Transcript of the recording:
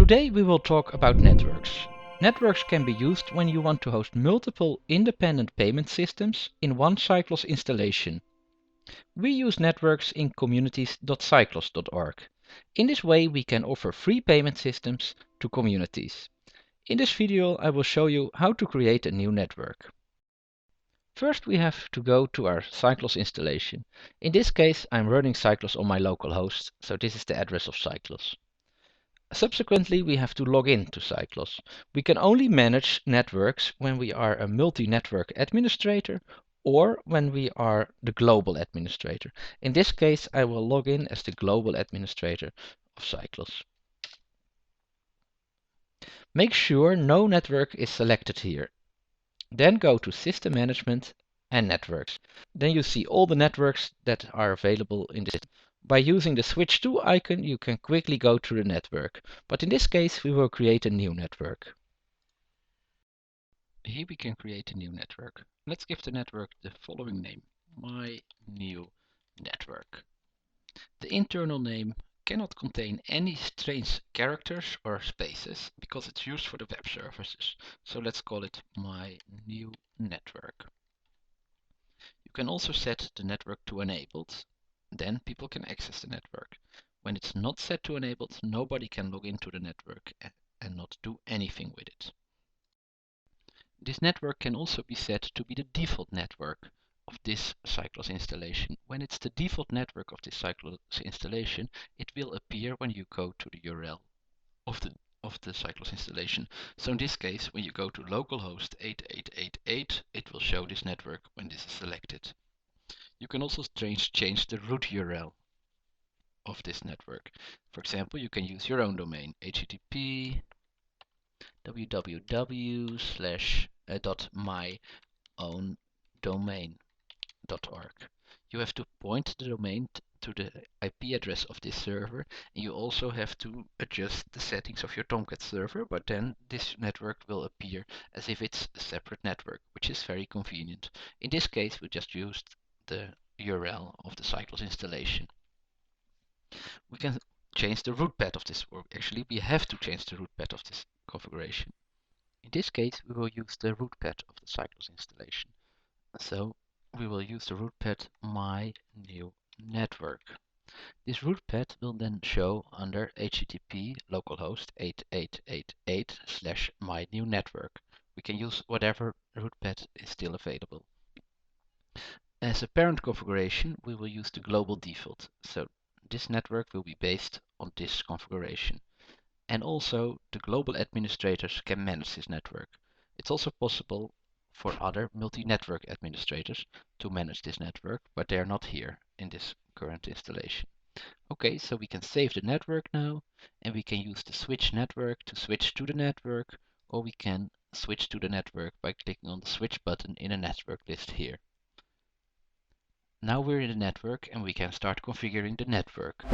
Today we will talk about networks. Networks can be used when you want to host multiple independent payment systems in one Cyclos installation. We use networks in communities.cyclos.org. In this way we can offer free payment systems to communities. In this video I will show you how to create a new network. First we have to go to our Cyclos installation. In this case I'm running Cyclos on my local host, so this is the address of Cyclos. Subsequently, we have to log in to Cyclos. We can only manage networks when we are a multi-network administrator or when we are the global administrator. In this case, I will log in as the global administrator of Cyclos. Make sure no network is selected here. Then go to System Management and Networks. Then you see all the networks that are available in this. By using the Switch to icon, you can quickly go to the network, but in this case we will create a new network. Here we can create a new network. Let's give the network the following name, My New Network. The internal name cannot contain any strange characters or spaces because it's used for the web services. So let's call it My New Network. You can also set the network to enabled. Then people can access the network. When it's not set to enabled, nobody can log into the network and not do anything with it. This network can also be set to be the default network of this Cyclos installation. When it's the default network of this Cyclos installation, it will appear when you go to the URL of the Cyclos installation. So in this case, when you go to localhost 8888, it will show this network when this is selected. You can also change the root URL of this network. For example, you can use your own domain, http www.myowndomain.org. You have to point the domain to the IP address of this server, and you also have to adjust the settings of your Tomcat server, but then this network will appear as if it's a separate network, which is very convenient. In this case, we just used the URL of the Cyclos installation. We can change the root path of this, or actually we have to change the root path of this configuration. In this case, we will use the root path of the Cyclos installation. So we will use the root path My New Network. This root path will then show under http localhost 8888/mynewnetwork. We can use whatever root path is still available. As a parent configuration, we will use the global default. So this network will be based on this configuration. And also the global administrators can manage this network. It's also possible for other multi-network administrators to manage this network, but they are not here in this current installation. Okay, so we can save the network now, and we can use the switch network to switch to the network, or we can switch to the network by clicking on the switch button in a network list here. Now we're in the network and we can start configuring the network.